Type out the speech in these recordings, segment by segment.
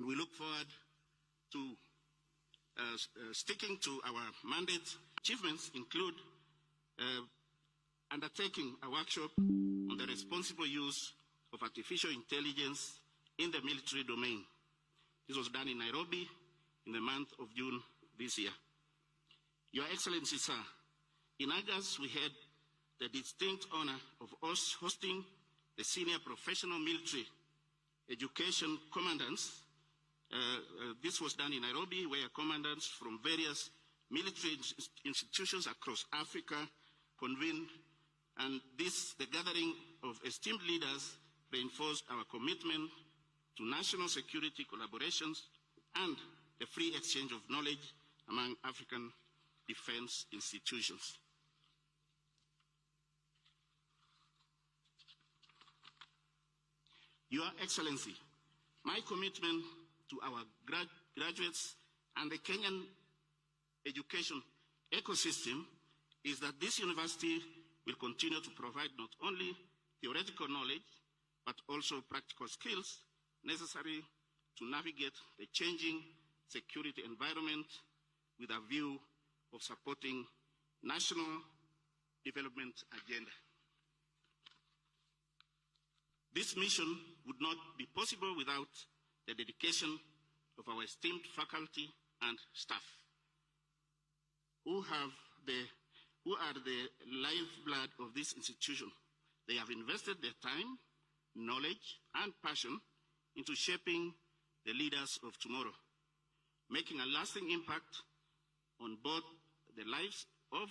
We look forward to sticking to our mandate. Achievements include undertaking a workshop on the responsible use of artificial intelligence in the military domain. This was done in Nairobi in the month of June this year. Your Excellency, sir, in August we had the distinct honor of us hosting the senior professional military education commandants. This was done in Nairobi, where commandants from various military institutions across Africa convened, and the gathering of esteemed leaders reinforced our commitment to national security collaborations and the free exchange of knowledge among African defense institutions. Your Excellency, my commitment to our graduates and the Kenyan education ecosystem is that this university will continue to provide not only theoretical knowledge, but also practical skills necessary to navigate the changing security environment with a view of supporting national development agenda. This mission would not be possible without the dedication of our esteemed faculty and staff, who are the lifeblood of this institution. They have invested their time, knowledge, and passion into shaping the leaders of tomorrow, making a lasting impact on both the lives of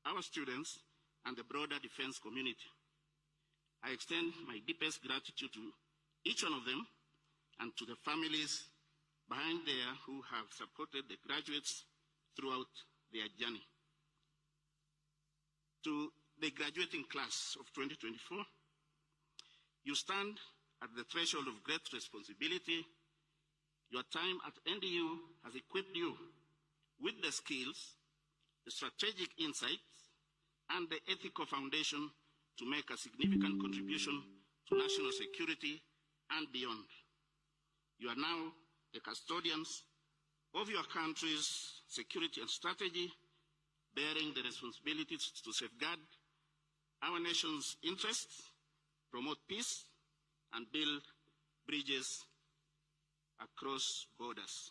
our students and the broader defense community. I extend my deepest gratitude to each one of them and to the families behind there who have supported the graduates throughout their journey. To the graduating class of 2024, you stand at the threshold of great responsibility. Your time at NDU has equipped you with the skills, the strategic insights, and the ethical foundation to make a significant contribution to national security and beyond. You are now the custodians of your country's security and strategy, bearing the responsibilities to safeguard our nation's interests, promote peace, and build bridges across borders.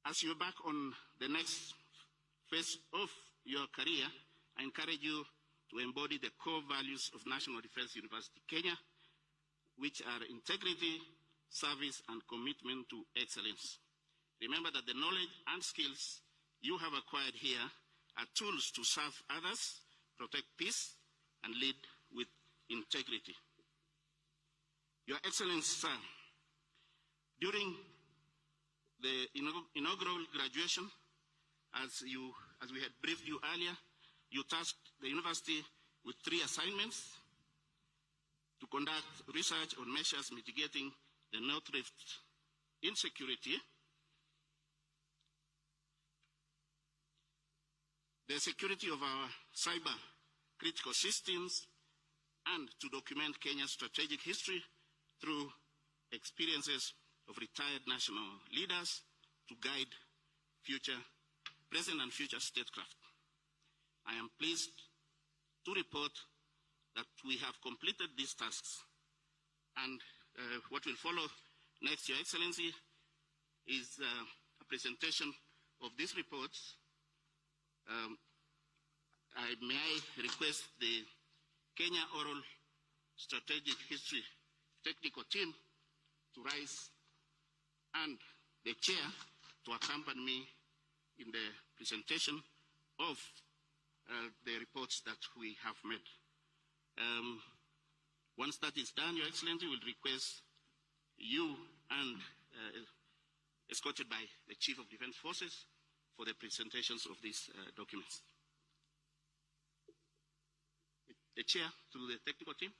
As you embark on the next phase of your career, I encourage you to embody the core values of National Defense University Kenya, which are integrity, service, and commitment to excellence. Remember that the knowledge and skills you have acquired here are tools to serve others, protect peace, and lead with integrity. Your Excellency, sir, during the inaugural graduation, as we had briefed you earlier, you tasked the university with 3 assignments: to conduct research on measures mitigating the North Rift insecurity, the security of our cyber critical systems, and to document Kenya's strategic history through experiences of retired national leaders to guide present and future statecraft. I am pleased to report that we have completed these tasks, and what will follow next, Your Excellency, is a presentation of these reports. May I request the Kenya Oral Strategic History Technical Team to rise, and the chair to accompany me in the presentation of the reports that we have made. Once that is done, Your Excellency, will request you and escorted by the Chief of Defense Forces for the presentations of these documents. The chair to the technical team.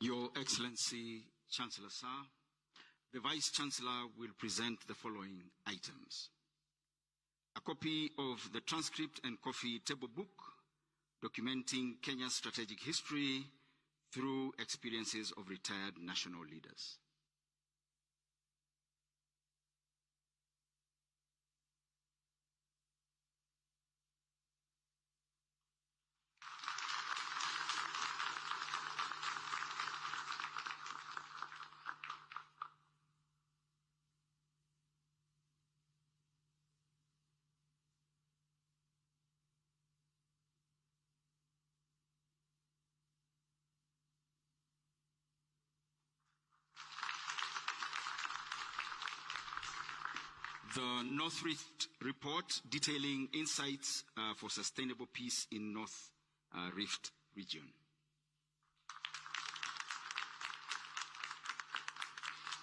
Your Excellency, Chancellor Sir, the Vice-Chancellor will present the following items: a copy of the transcript and coffee table book documenting Kenya's strategic history through experiences of retired national leaders. The North Rift Report detailing insights for sustainable peace in North Rift region.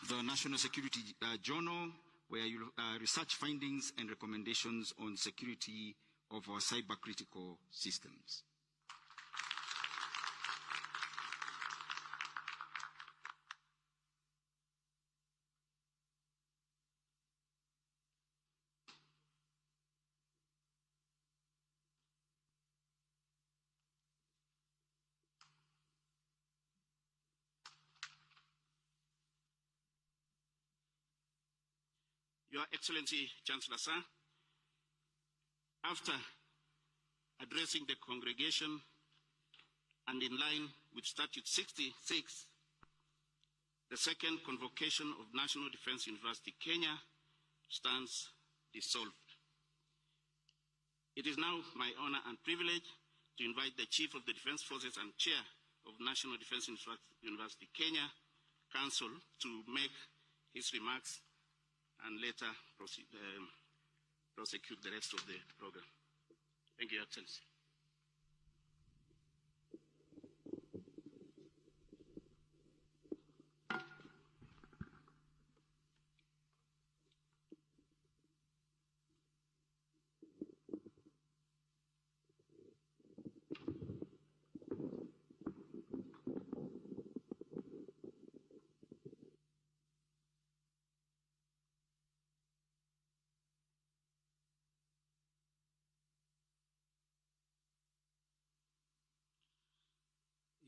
The National Security Journal, where you research findings and recommendations on security of our cyber-critical systems. Your Excellency, Chancellor Sir, after addressing the congregation and in line with Statute 66, the second convocation of National Defense University Kenya stands dissolved. It is now my honor and privilege to invite the Chief of the Defense Forces and Chair of National Defense University Kenya Council to make his remarks and later prosecute the rest of the program. Thank you, Your Excellency.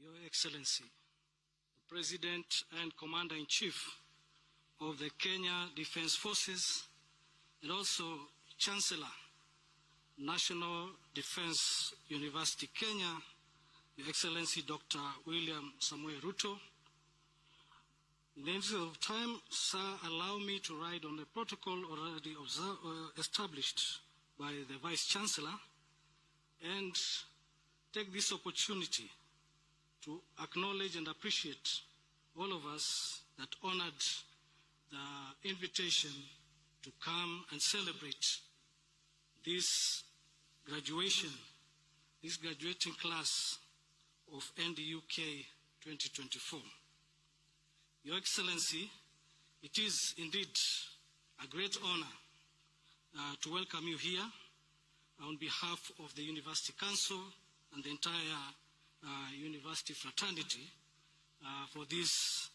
Your Excellency, the President and Commander-in-Chief of the Kenya Defense Forces, and also Chancellor, National Defense University Kenya, Your Excellency Dr. William Samuel Ruto. In the interest of time, sir, allow me to ride on the protocol already established by the Vice-Chancellor and take this opportunity to acknowledge and appreciate all of us that honored the invitation to come and celebrate this graduation, this graduating class of NDUK 2024. Your Excellency, it is indeed a great honor to welcome you here on behalf of the University Council and the entire university fraternity for this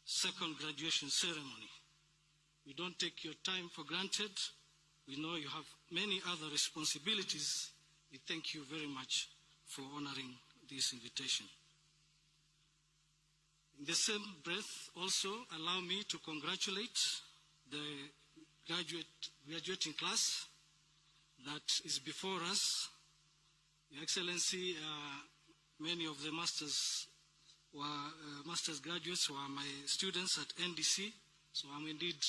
second graduation ceremony. We don't take your time for granted. We know you have many other responsibilities. We thank you very much for honoring this invitation. In the same breath, also allow me to congratulate the graduating class that is before us. Your Excellency, many of the master's graduates were my students at NDC, so I'm indeed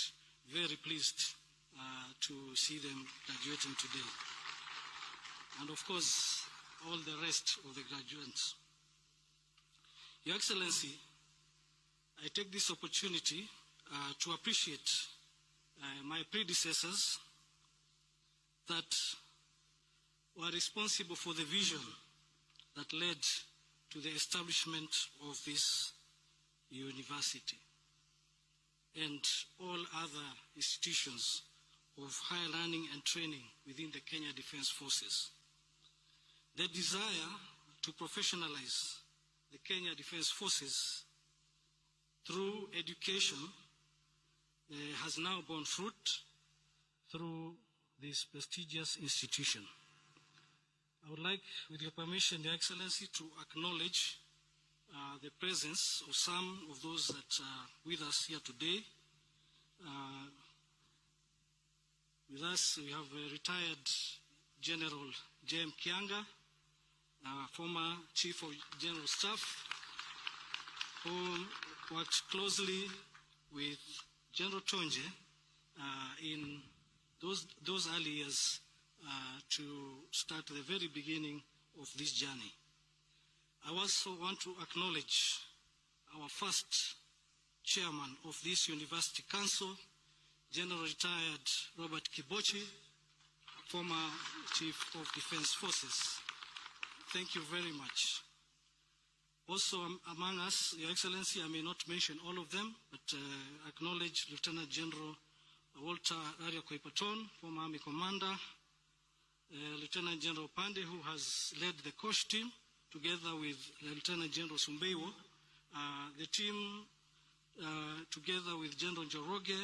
very pleased to see them graduating today. And of course, all the rest of the graduates. Your Excellency, I take this opportunity to appreciate my predecessors that were responsible for the vision that led to the establishment of this university and all other institutions of higher learning and training within the Kenya Defense Forces. The desire to professionalize the Kenya Defense Forces through education has now borne fruit through this prestigious institution. I would like, with your permission, Your Excellency, to acknowledge the presence of some of those that are with us here today. With us, we have retired General J.M. Kianga, former Chief of General Staff, who worked closely with General Tonje in those early years to start the very beginning of this journey. I also want to acknowledge our first chairman of this University Council, General Retired Robert Kibochi, former Chief of Defense Forces. Thank you very much. Also among us, Your Excellency, I may not mention all of them, but acknowledge Lieutenant General Walter Aria Koipaton, former Army Commander, Lieutenant General Pande, who has led the COSH team, together with Lieutenant General Sumbeiwo. The team, together with General Njoroge,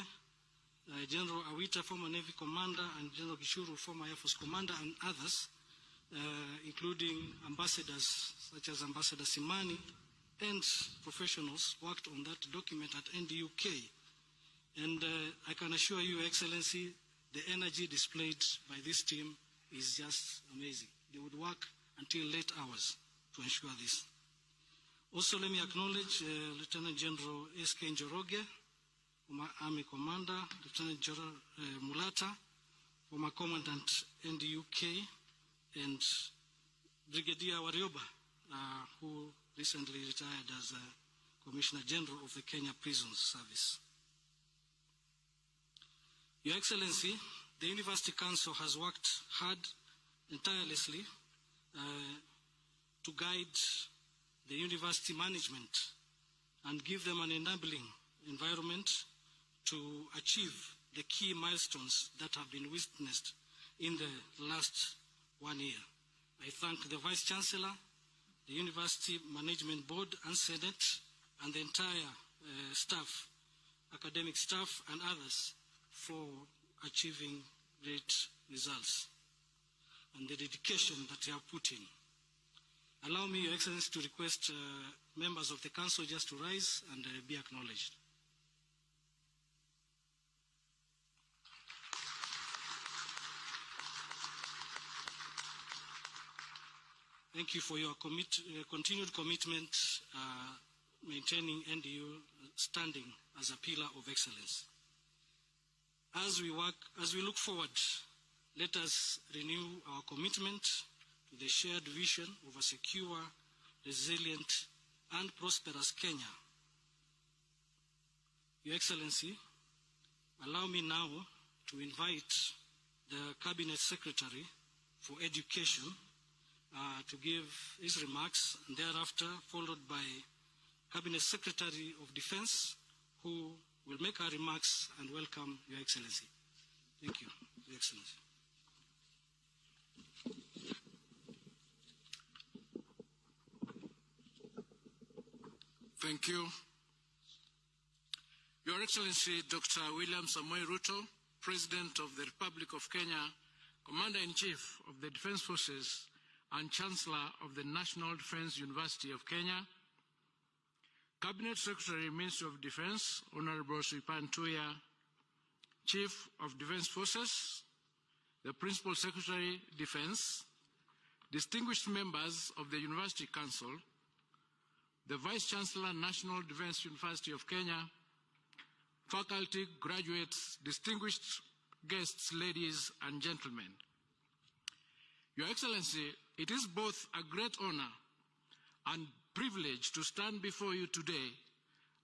General Awita, former Navy Commander, and General Gishuru, former Air Force Commander, and others, including ambassadors such as Ambassador Simani and professionals, worked on that document at NDUK. And I can assure you, Excellency, the energy displayed by this team is just amazing. They would work until late hours to ensure this. Also, let me acknowledge Lieutenant General S.K. Njoroge, former Army Commander, Lieutenant General Mulata, former Commandant NDUK, and Brigadier Warioba, who recently retired as Commissioner General of the Kenya Prisons Service. Your Excellency, the University Council has worked hard and tirelessly to guide the university management and give them an enabling environment to achieve the key milestones that have been witnessed in the last 1 year. I thank the Vice Chancellor, the University Management Board and Senate, and the entire staff, academic staff and others for achieving great results and the dedication that they have put in. Allow me, Your Excellency, to request members of the Council just to rise and be acknowledged. Thank you for your continued commitment maintaining NDU standing as a pillar of excellence. As we look forward, let us renew our commitment to the shared vision of a secure, resilient, and prosperous Kenya. Your Excellency, allow me now to invite the Cabinet Secretary for Education to give his remarks, and thereafter followed by Cabinet Secretary of Defense, who will make our remarks and welcome Your Excellency. Thank you, Your Excellency. Thank you. Your Excellency, Dr. William Samoei Ruto, President of the Republic of Kenya, Commander-in-Chief of the Defense Forces, and Chancellor of the National Defense University of Kenya, Cabinet Secretary, Ministry of Defense, Honorable Suipan Tuya, Chief of Defense Forces, the Principal Secretary, Defense, distinguished members of the University Council, the Vice Chancellor, National Defense University of Kenya, faculty, graduates, distinguished guests, ladies and gentlemen. Your Excellency, it is both a great honor and privilege to stand before you today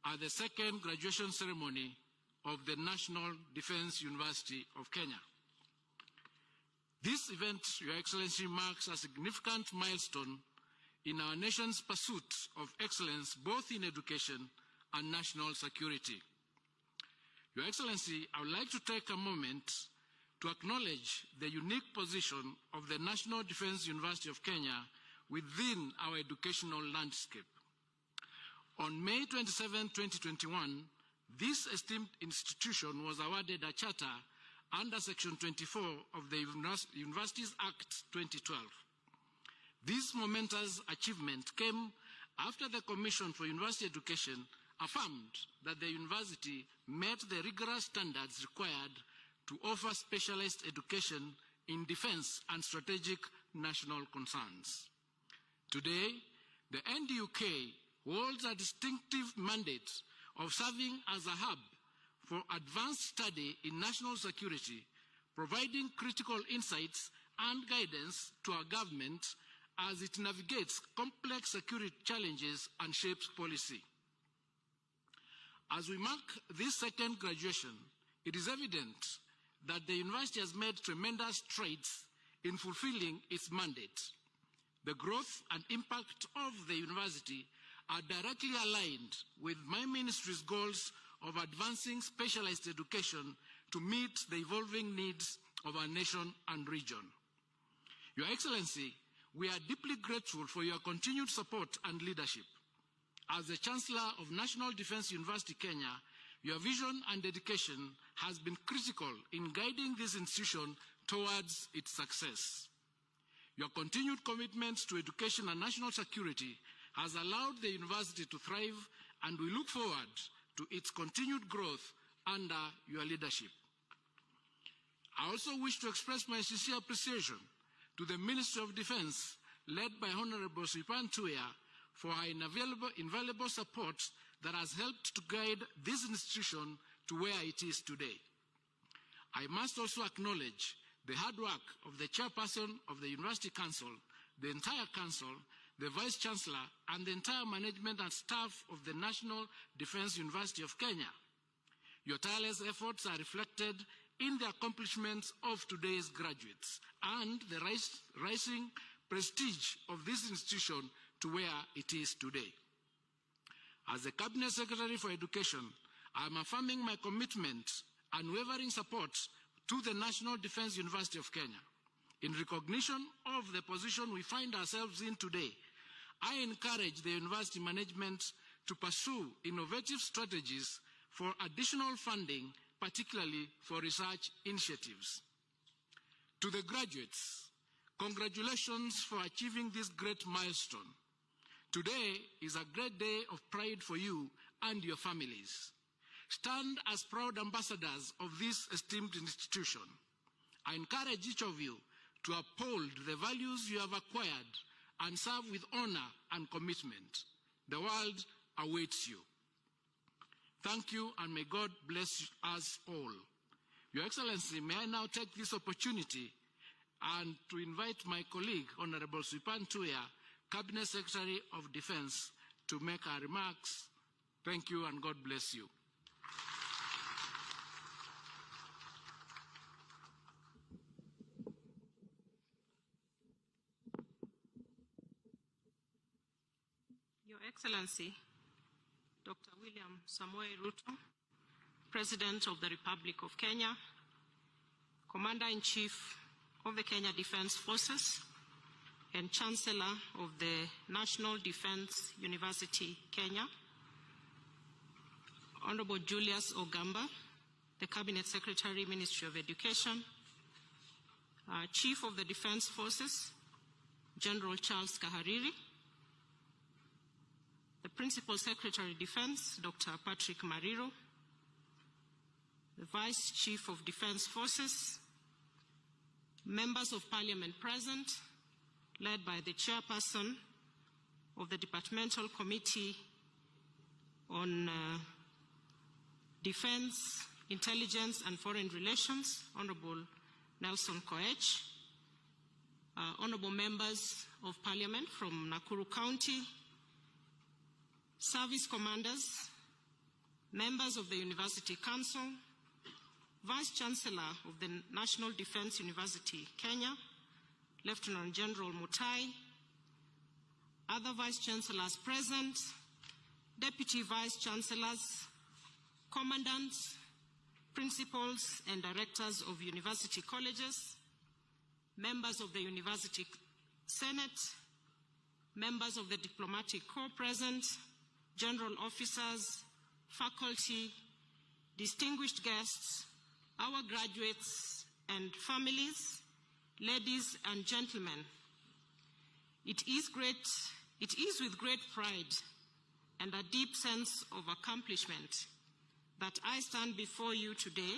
at the second graduation ceremony of the National Defense University of Kenya. This event, Your Excellency, marks a significant milestone in our nation's pursuit of excellence both in education and national security. Your Excellency, I would like to take a moment to acknowledge the unique position of the National Defense University of Kenya within our educational landscape. On May 27, 2021, this esteemed institution was awarded a charter under Section 24 of the Universities Act 2012. This momentous achievement came after the Commission for University Education affirmed that the university met the rigorous standards required to offer specialized education in defense and strategic national concerns. Today, the NDUK holds a distinctive mandate of serving as a hub for advanced study in national security, providing critical insights and guidance to our government as it navigates complex security challenges and shapes policy. As we mark this second graduation, it is evident that the university has made tremendous strides in fulfilling its mandate. The growth and impact of the university are directly aligned with my ministry's goals of advancing specialized education to meet the evolving needs of our nation and region. Your Excellency, we are deeply grateful for your continued support and leadership. As the Chancellor of National Defense University, Kenya, your vision and dedication has been critical in guiding this institution towards its success. Your continued commitment to education and national security has allowed the university to thrive, and we look forward to its continued growth under your leadership. I also wish to express my sincere appreciation to the Ministry of Defense, led by Honorable Sripan Tuya, for her invaluable support that has helped to guide this institution to where it is today. I must also acknowledge the hard work of the Chairperson of the University Council, the entire Council, the Vice Chancellor, and the entire management and staff of the National Defense University of Kenya. Your tireless efforts are reflected in the accomplishments of today's graduates and the rising prestige of this institution to where it is today. As the Cabinet Secretary for Education, I am affirming my commitment and unwavering support to the National Defense University of Kenya. In recognition of the position we find ourselves in today, I encourage the university management to pursue innovative strategies for additional funding, particularly for research initiatives. To the graduates, congratulations for achieving this great milestone. Today is a great day of pride for you and your families. Stand as proud ambassadors of this esteemed institution. I encourage each of you to uphold the values you have acquired and serve with honor and commitment. The world awaits you. Thank you, and may God bless us all. Your Excellency, may I now take this opportunity and to invite my colleague, Honorable Sripan Tuya, Cabinet Secretary of Defense, to make our remarks. Thank you, and God bless you. Your Excellency, Dr. William Samoei Ruto, President of the Republic of Kenya, Commander-in-Chief of the Kenya Defense Forces, and Chancellor of the National Defense University, Kenya, Honorable Julius Ogamba, the Cabinet Secretary, Ministry of Education, Chief of the Defense Forces, General Charles Kahariri, the Principal Secretary Defense, Dr. Patrick Mariro, the Vice Chief of Defense Forces, members of Parliament present, led by the Chairperson of the Departmental Committee on Defense, Intelligence and Foreign Relations, Honorable Nelson Koech, honorable members of Parliament from Nakuru County, service commanders, members of the University Council, Vice Chancellor of the National Defense University, Kenya, Lieutenant General Mutai, other Vice Chancellors present, Deputy Vice Chancellors, Commandants, Principals and Directors of University Colleges, members of the University Senate, members of the Diplomatic Corps present, general officers, faculty, distinguished guests, our graduates and families, ladies and gentlemen, it is with great pride and a deep sense of accomplishment that I stand before you today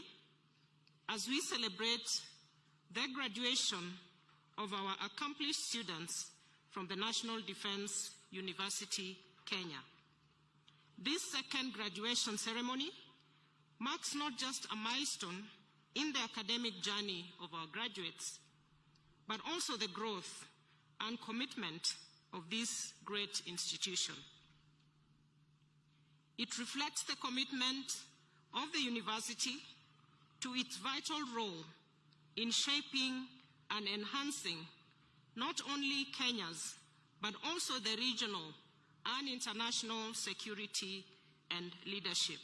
as we celebrate the graduation of our accomplished students from the National Defense University, Kenya. This second graduation ceremony marks not just a milestone in the academic journey of our graduates, but also the growth and commitment of this great institution. It reflects the commitment of the university to its vital role in shaping and enhancing not only Kenya's, but also the regional and international security and leadership.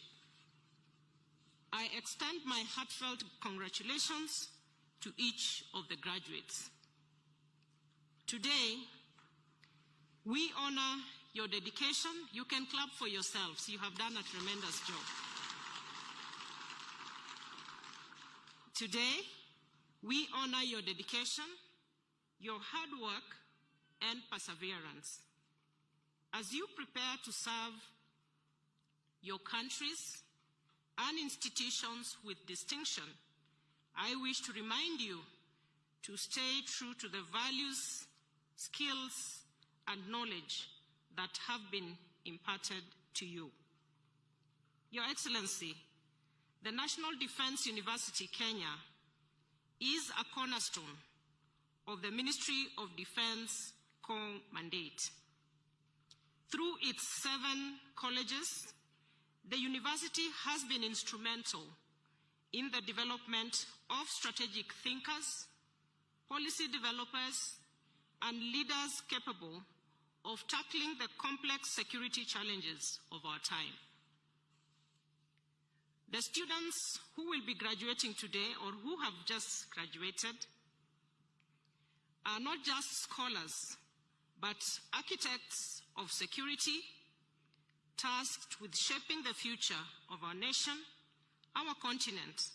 I extend my heartfelt congratulations to each of the graduates. Today, we honor your dedication. You can clap for yourselves. You have done a tremendous job. Today, we honor your dedication, your hard work, and perseverance. As you prepare to serve your countries and institutions with distinction, I wish to remind you to stay true to the values, skills, and knowledge that have been imparted to you. Your Excellency, the National Defense University, Kenya, is a cornerstone of the Ministry of Defense core mandate. Through its 7 colleges, the university has been instrumental in the development of strategic thinkers, policy developers, and leaders capable of tackling the complex security challenges of our time. The students who will be graduating today or who have just graduated are not just scholars, but architects of security, tasked with shaping the future of our nation, our continent,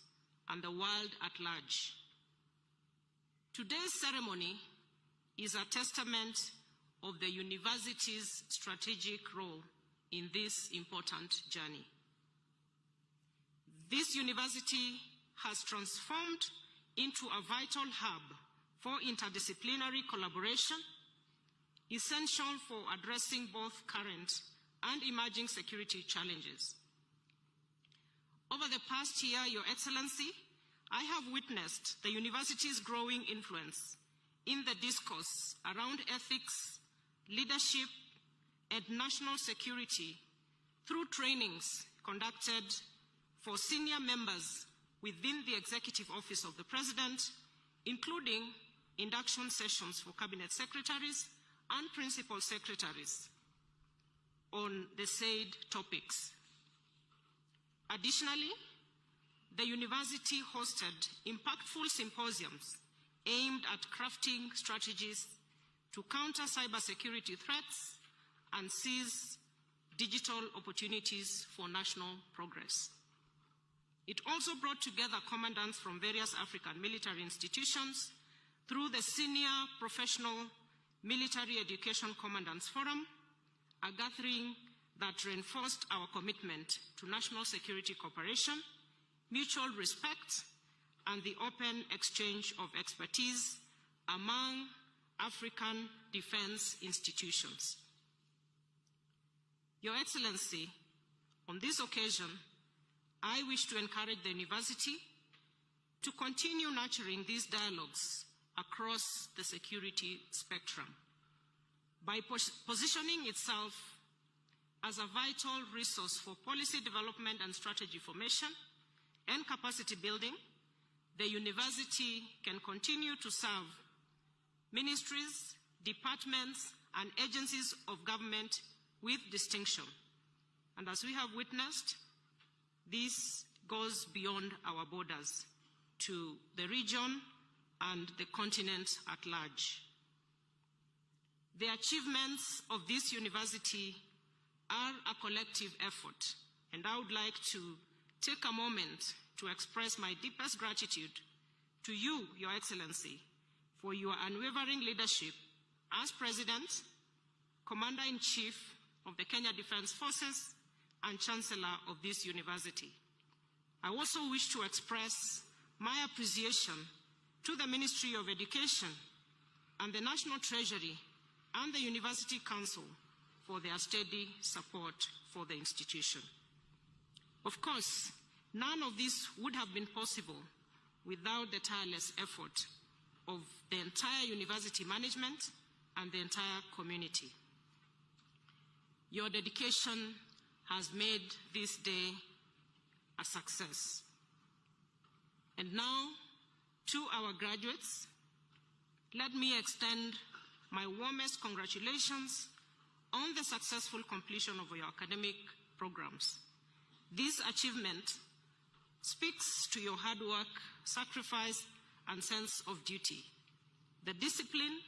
and the world at large. Today's ceremony is a testament of the university's strategic role in this important journey. This university has transformed into a vital hub for interdisciplinary collaboration, essential for addressing both current and emerging security challenges. Over the past year, Your Excellency, I have witnessed the university's growing influence in the discourse around ethics, leadership, and national security through trainings conducted for senior members within the Executive Office of the President, including induction sessions for cabinet secretaries and principal secretaries on the said topics. Additionally, the university hosted impactful symposiums aimed at crafting strategies to counter cybersecurity threats and seize digital opportunities for national progress. It also brought together commandants from various African military institutions through the Senior Professional Military Education Commandants Forum, a gathering that reinforced our commitment to national security cooperation, mutual respect, and the open exchange of expertise among African defense institutions. Your Excellency, on this occasion, I wish to encourage the university to continue nurturing these dialogues across the security spectrum by positioning itself as a vital resource for policy development and strategy formation and capacity building. The university can continue to serve ministries, departments, and agencies of government with distinction. And as we have witnessed, this goes beyond our borders to the region and the continent at large. The achievements of this university are a collective effort, and I would like to take a moment to express my deepest gratitude to you, Your Excellency, for your unwavering leadership as President, Commander-in-Chief of the Kenya Defense Forces, and Chancellor of this university. I also wish to express my appreciation to the Ministry of Education and the National Treasury and the University Council for their steady support for the institution. Of course, none of this would have been possible without the tireless effort of the entire university management and the entire community. Your dedication has made this day a success. And now, to our graduates, let me extend my warmest congratulations on the successful completion of your academic programs. This achievement speaks to your hard work, sacrifice, and sense of duty. The discipline,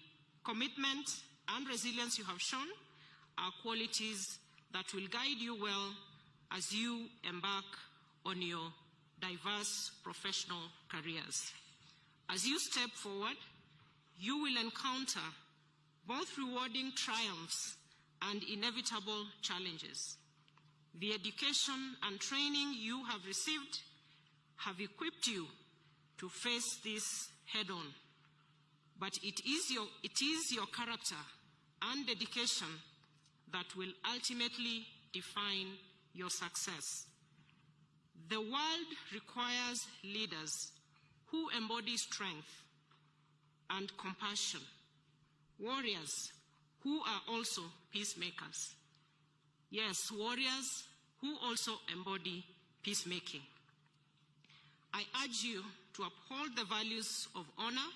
commitment, and resilience you have shown are qualities that will guide you well as you embark on your diverse professional careers. As you step forward, you will encounter both rewarding triumphs and inevitable challenges. The education and training you have received have equipped you to face this head-on. But it is your character and dedication that will ultimately define your success. The world requires leaders who embody strength and compassion, warriors who are also peacemakers. Yes, warriors who also embody peacemaking. I urge you to uphold the values of honor,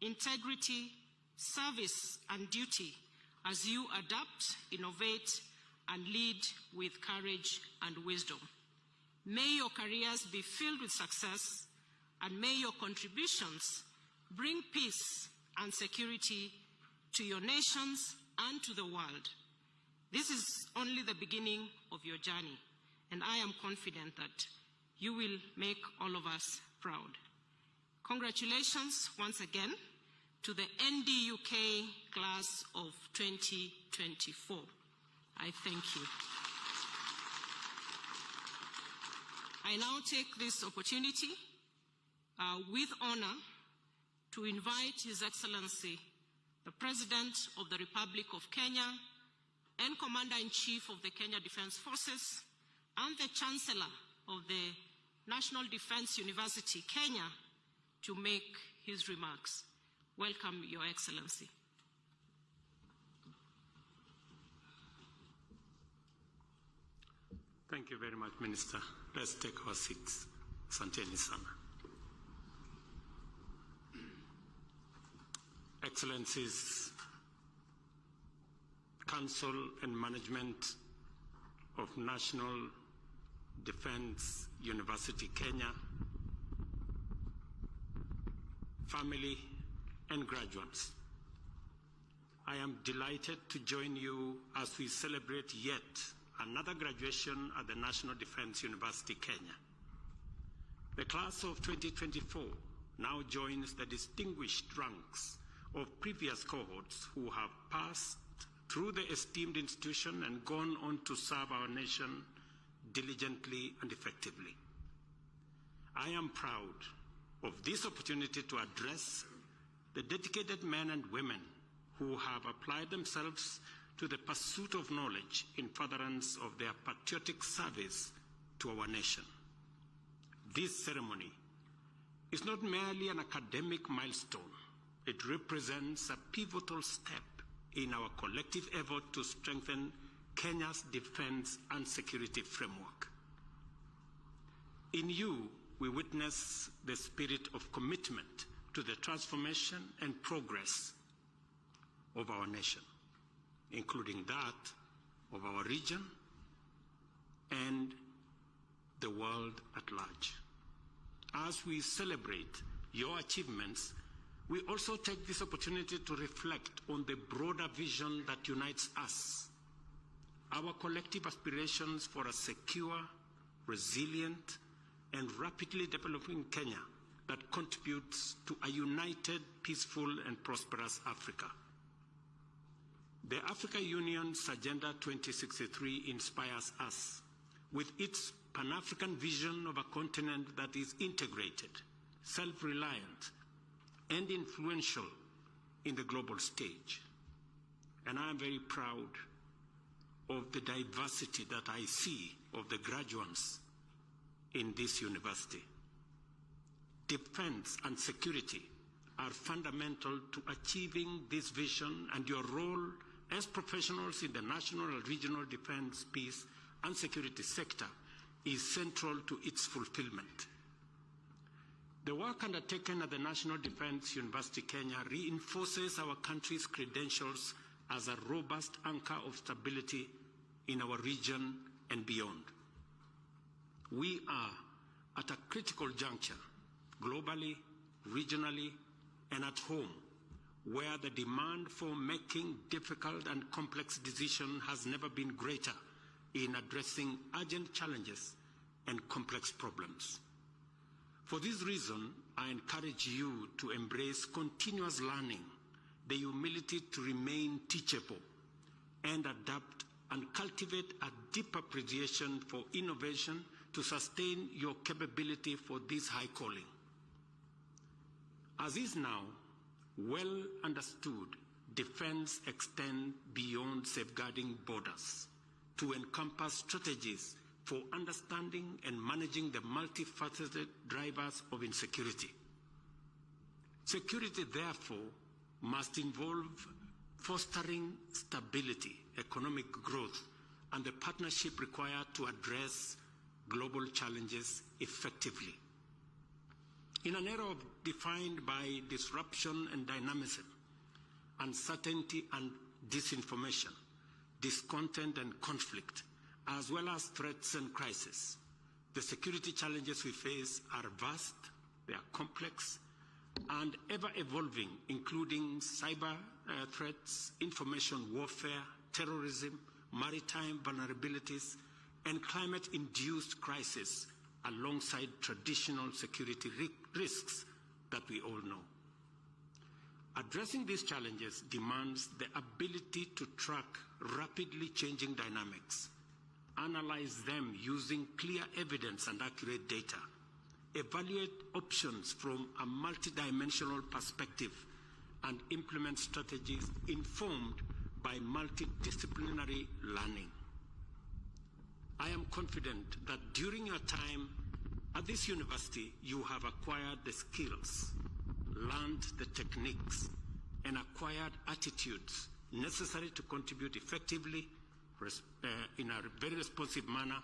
integrity, service, and duty as you adapt, innovate, and lead with courage and wisdom. May your careers be filled with success, and may your contributions bring peace and security to your nations and to the world. This is only the beginning of your journey, and I am confident that you will make all of us proud. Congratulations once again to the NDUK class of 2024. I thank you. I now take this opportunity with honor to invite His Excellency, the President of the Republic of Kenya and Commander-in-Chief of the Kenya Defense Forces and the Chancellor of the National Defense University, Kenya, to make his remarks. Welcome, Your Excellency. Thank you very much, Minister. Let's take our seats. Asanteni sana. Excellencies, Council and Management of National Defense University, Kenya, family and graduates, I am delighted to join you as we celebrate yet another graduation at the National Defense University, Kenya. The class of 2024 now joins the distinguished ranks of previous cohorts who have passed through the esteemed institution and gone on to serve our nation diligently and effectively. I am proud of this opportunity to address the dedicated men and women who have applied themselves to the pursuit of knowledge in furtherance of their patriotic service to our nation. This ceremony is not merely an academic milestone. It represents a pivotal step in our collective effort to strengthen Kenya's defense and security framework. In you, we witness the spirit of commitment to the transformation and progress of our nation, including that of our region and the world at large. As we celebrate your achievements, we also take this opportunity to reflect on the broader vision that unites us our collective aspirations for a secure, resilient, and rapidly developing Kenya that contributes to a united, peaceful, and prosperous Africa. The Africa Union's Agenda 2063 inspires us with its Pan-African vision of a continent that is integrated, self-reliant, and influential in the global stage. And I am very proud of the diversity that I see of the graduates in this university. Defense and security are fundamental to achieving this vision, and your role as professionals in the national and regional defense, peace, and security sector is central to its fulfillment. The work undertaken at the National Defense University Kenya reinforces our country's credentials as a robust anchor of stability in our region and beyond. We are at a critical juncture, globally, regionally, and at home, where the demand for making difficult and complex decisions has never been greater in addressing urgent challenges and complex problems. For this reason, I encourage you to embrace continuous learning, the humility to remain teachable, and adapt and cultivate a deep appreciation for innovation to sustain your capability for this high calling. As is now well understood, defense extends beyond safeguarding borders to encompass strategies for understanding and managing the multifaceted drivers of insecurity. Security, therefore, must involve fostering stability, economic growth, and the partnership required to address global challenges effectively. In an era defined by disruption and dynamism, uncertainty and disinformation, discontent and conflict, as well as threats and crises, the security challenges we face are vast, they are complex, and ever-evolving, including cyber threats, information warfare, terrorism, maritime vulnerabilities, and climate-induced crises, alongside traditional security risks that we all know. Addressing these challenges demands the ability to track rapidly changing dynamics, analyze them using clear evidence and accurate data, evaluate options from a multidimensional perspective, and implement strategies informed by multidisciplinary learning. I am confident that during your time at this university, you have acquired the skills, learned the techniques, and acquired attitudes necessary to contribute effectively in a very responsive manner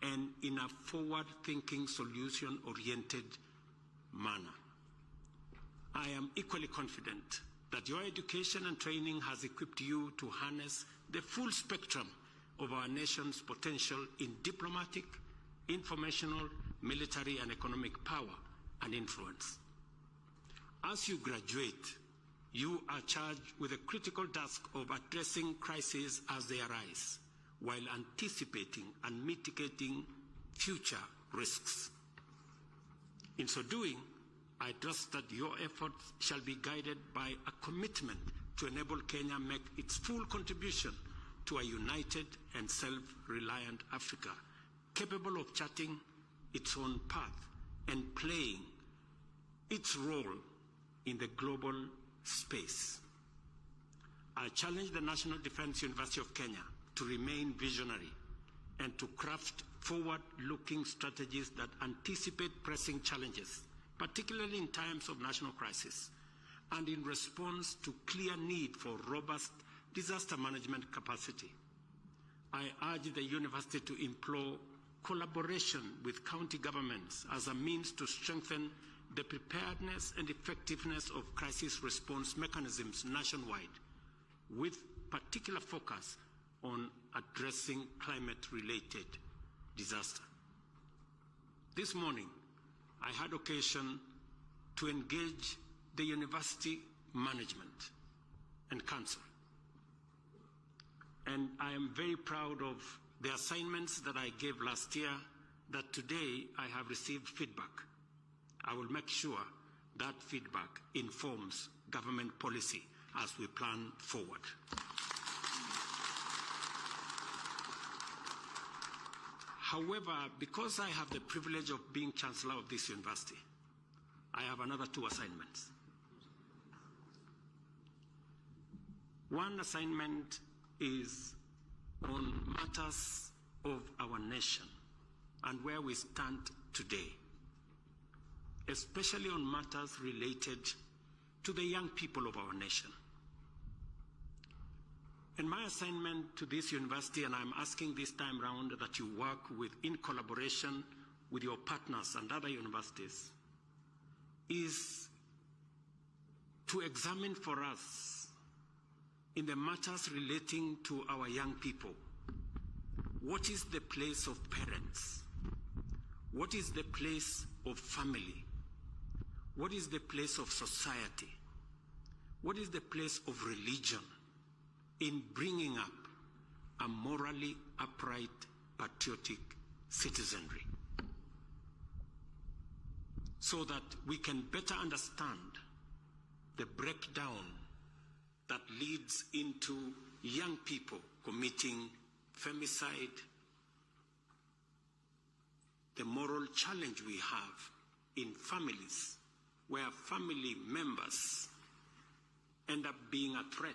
and in a forward-thinking, solution-oriented manner. I am equally confident that your education and training has equipped you to harness the full spectrum of our nation's potential in diplomatic, informational, military, and economic power and influence. As you graduate, you are charged with a critical task of addressing crises as they arise, while anticipating and mitigating future risks. In so doing, I trust that your efforts shall be guided by a commitment to enable Kenya make its full contribution to a united and self-reliant Africa, capable of charting its own path and playing its role in the global space. I challenge the National Defense University of Kenya to remain visionary and to craft forward-looking strategies that anticipate pressing challenges, particularly in times of national crisis, and in response to clear need for robust disaster management capacity. I urge the university to employ collaboration with county governments as a means to strengthen the preparedness and effectiveness of crisis response mechanisms nationwide, with particular focus on addressing climate-related disaster. This morning, I had occasion to engage the university management and council. And I am very proud of the assignments that I gave last year, that today I have received feedback. I will make sure that feedback informs government policy as we plan forward. However, because I have the privilege of being Chancellor of this university, I have another 2 assignments. One assignment is on matters of our nation and where we stand today, especially on matters related to the young people of our nation. And my assignment to this university, and I'm asking this time round that you work in collaboration with your partners and other universities, is to examine for us in the matters relating to our young people, what is the place of parents? What is the place of family? What is the place of society? What is the place of religion in bringing up a morally upright, patriotic citizenry, so that we can better understand the breakdown that leads into young people committing femicide, the moral challenge we have in families where family members end up being a threat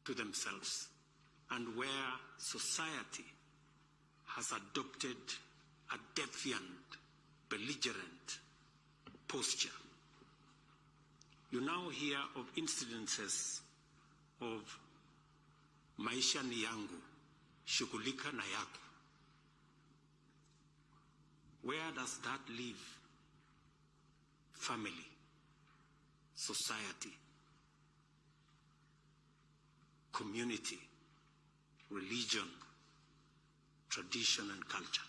to themselves, and where society has adopted a defiant, belligerent posture. You now hear of incidences of maisha ni yangu, shughulika na yako. Where does that leave family, society, community, religion, tradition, and culture?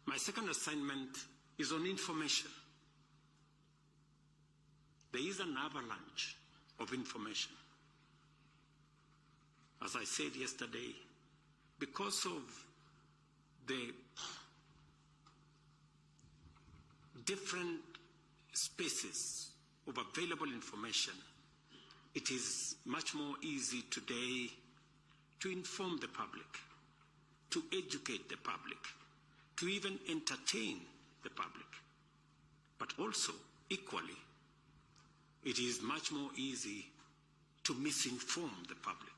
My second assignment is on information. There is an avalanche of information. As I said yesterday, because of the different spaces of available information, it is much more easy today to inform the public, to educate the public, to even entertain the public. But also, equally, it is much more easy to misinform the public,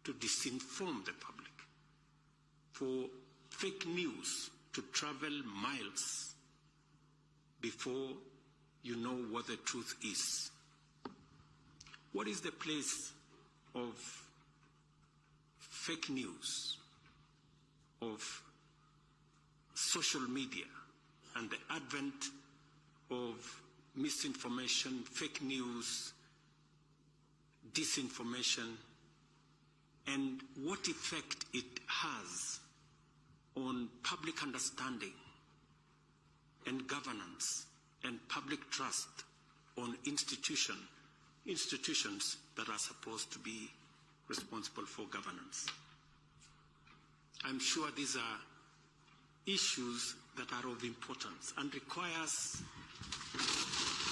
to disinform the public, for fake news to travel miles before you know what the truth is. What is the place of fake news, of social media, and the advent of misinformation, fake news, disinformation, and what effect it has on public understanding and governance and public trust on institutions that are supposed to be responsible for governance? I'm sure these are issues that are of importance and requires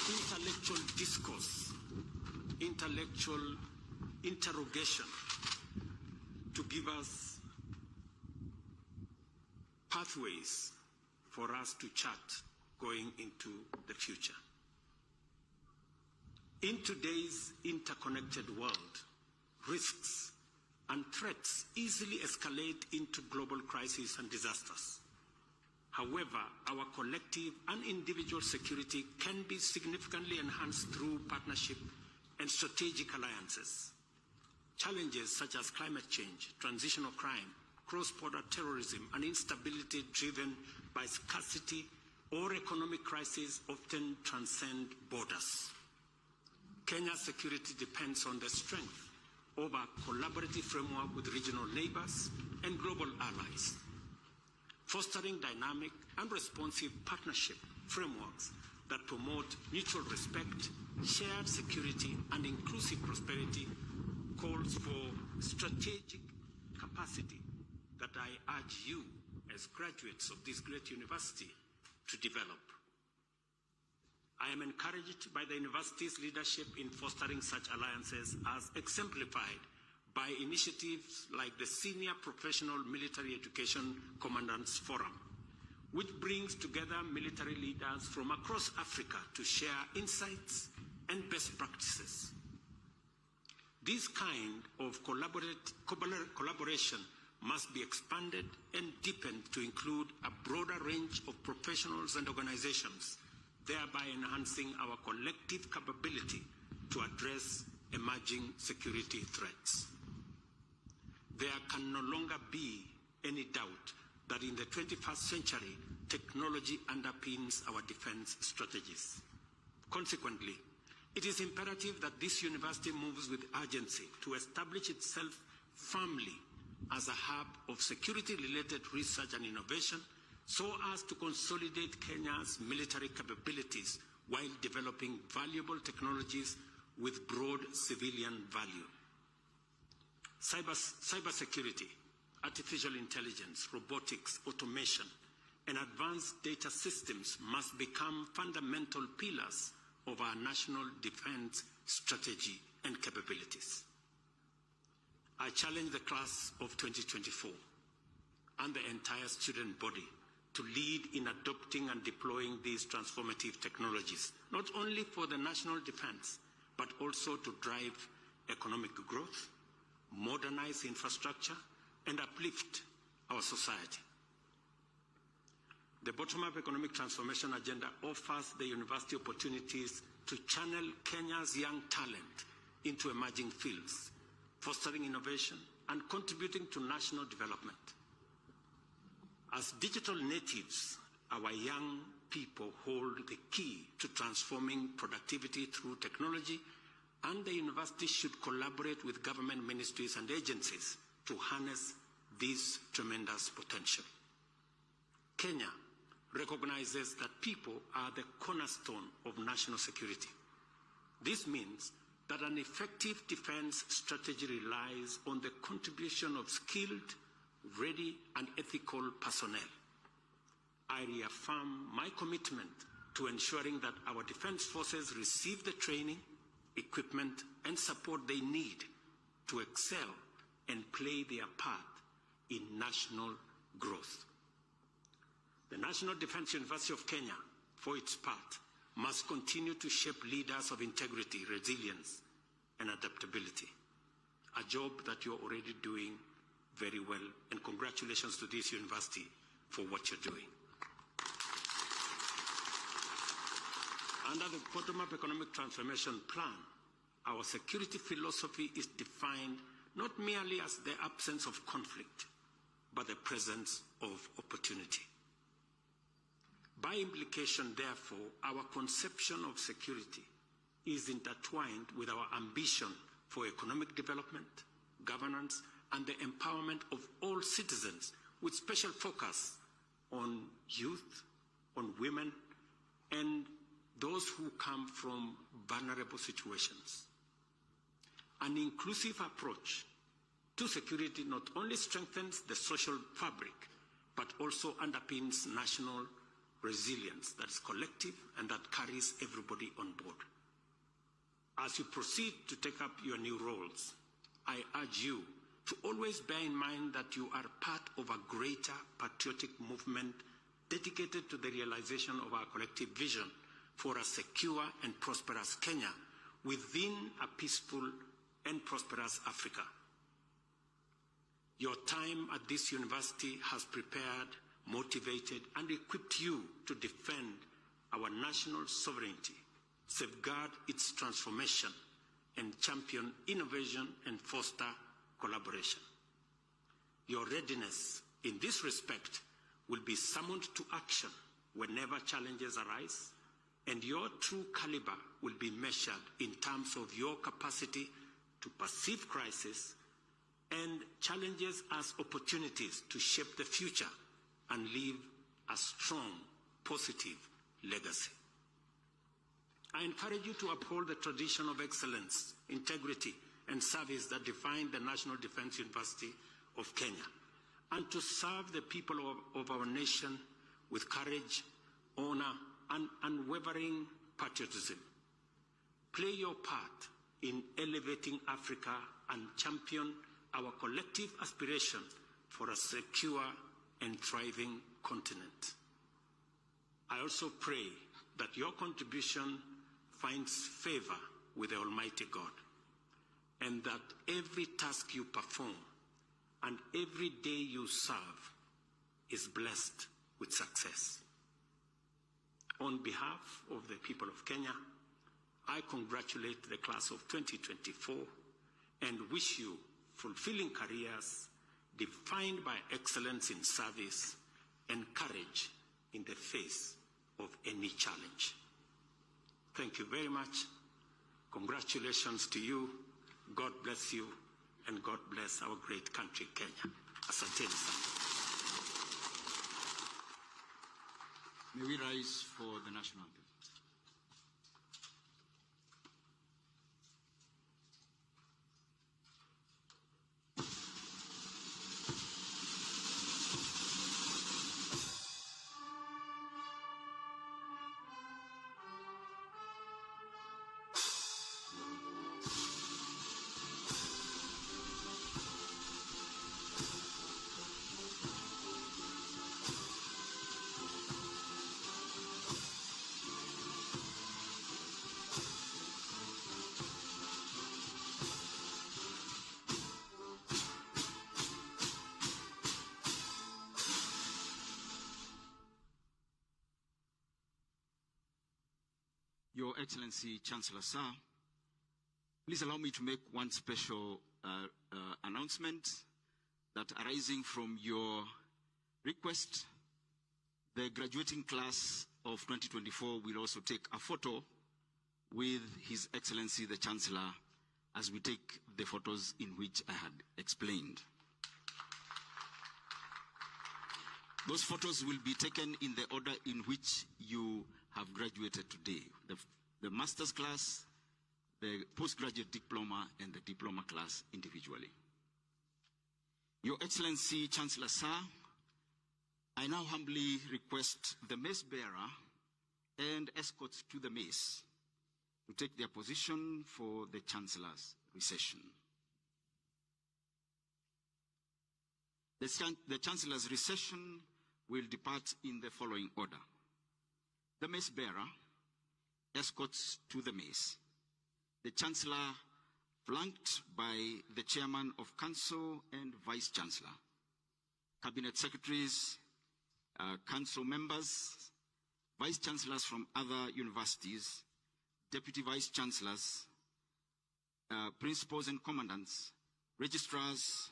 intellectual discourse, intellectual interrogation to give us pathways for us to chart going into the future. In today's interconnected world, risks and threats easily escalate into global crises and disasters. However, our collective and individual security can be significantly enhanced through partnership and strategic alliances. Challenges such as climate change, transitional crime, cross-border terrorism, and instability driven by scarcity or economic crisis often transcend borders. Kenya's security depends on the strength of a collaborative framework with regional neighbors and global allies. Fostering dynamic and responsive partnership frameworks that promote mutual respect, shared security, and inclusive prosperity calls for strategic capacity that I urge you as graduates of this great university to develop. I am encouraged by the university's leadership in fostering such alliances as exemplified by initiatives like the Senior Professional Military Education Commandants Forum, which brings together military leaders from across Africa to share insights and best practices. This kind of collaboration must be expanded and deepened to include a broader range of professionals and organizations, thereby enhancing our collective capability to address emerging security threats. There can no longer be any doubt that in the 21st century, technology underpins our defense strategies. Consequently, it is imperative that this university moves with urgency to establish itself firmly as a hub of security-related research and innovation, so as to consolidate Kenya's military capabilities while developing valuable technologies with broad civilian value. Cybersecurity, artificial intelligence, robotics, automation, and advanced data systems must become fundamental pillars of our national defense strategy and capabilities. I challenge the class of 2024 and the entire student body to lead in adopting and deploying these transformative technologies, not only for the national defense, but also to drive economic growth, modernize infrastructure, and uplift our society. The bottom-up economic transformation agenda offers the university opportunities to channel Kenya's young talent into emerging fields, fostering innovation and contributing to national development. As digital natives, our young people hold the key to transforming productivity through technology, and the university should collaborate with government ministries and agencies to harness this tremendous potential. Kenya recognizes that people are the cornerstone of national security. This means that an effective defense strategy relies on the contribution of skilled, ready, and ethical personnel. I reaffirm my commitment to ensuring that our defense forces receive the training, equipment, and support they need to excel and play their part in national growth. The National Defense University of Kenya, for its part, must continue to shape leaders of integrity, resilience, and adaptability, a job that you're already doing very well, and congratulations to this university for what you're doing. Under the bottom-up economic transformation plan, our security philosophy is defined not merely as the absence of conflict, but the presence of opportunity. By implication, therefore, our conception of security is intertwined with our ambition for economic development, governance, and the empowerment of all citizens, with special focus on youth, on women, and those who come from vulnerable situations. An inclusive approach to security not only strengthens the social fabric, but also underpins national resilience that is collective and that carries everybody on board. As you proceed to take up your new roles, I urge you to always bear in mind that you are part of a greater patriotic movement dedicated to the realization of our collective vision for a secure and prosperous Kenya within a peaceful and prosperous Africa. Your time at this university has prepared, motivated, and equipped you to defend our national sovereignty, safeguard its transformation, and champion innovation and foster collaboration. Your readiness in this respect will be summoned to action whenever challenges arise, and your true caliber will be measured in terms of your capacity to perceive crisis and challenges as opportunities to shape the future and leave a strong, positive legacy. I encourage you to uphold the tradition of excellence, integrity, and service that define the National Defense University of Kenya, and to serve the people of our nation with courage, honor, and unwavering patriotism. Play your part in elevating Africa and champion our collective aspiration for a secure and thriving continent. I also pray that your contribution finds favor with the Almighty God, and that every task you perform and every day you serve is blessed with success. On behalf of the people of Kenya, I congratulate the class of 2024 and wish you fulfilling careers defined by excellence in service and courage in the face of any challenge. Thank you very much. Congratulations to you. God bless you, and God bless our great country, Kenya. Asanteni sana. May we rise for the national anthem. Your Excellency, Chancellor Sir, please allow me to make one special announcement that arising from your request, the graduating class of 2024 will also take a photo with His Excellency the Chancellor as we take the photos in which I had explained. Those photos will be taken in the order in which you have graduated today. The master's class, the postgraduate diploma, and the diploma class individually. Your Excellency, Chancellor Sir, I now humbly request the mace bearer and escorts to the mace to take their position for the Chancellor's recession. The Chancellor's recession will depart in the following order. The mace bearer escorts to the mace. The Chancellor, flanked by the Chairman of Council and Vice Chancellor, Cabinet Secretaries, Council members, Vice Chancellors from other universities, Deputy Vice Chancellors, Principals and Commandants, Registrars,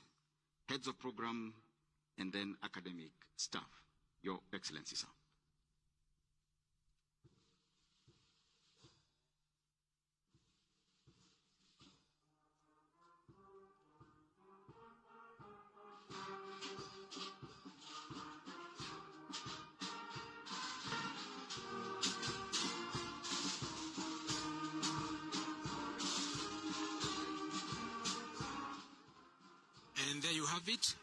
Heads of Program, and then academic staff. Your Excellency, sir. And there you have it.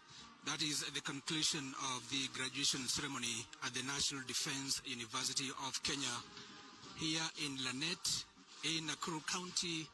That is the conclusion of the graduation ceremony at the National Defense University of Kenya here in Lanet, in Nakuru County,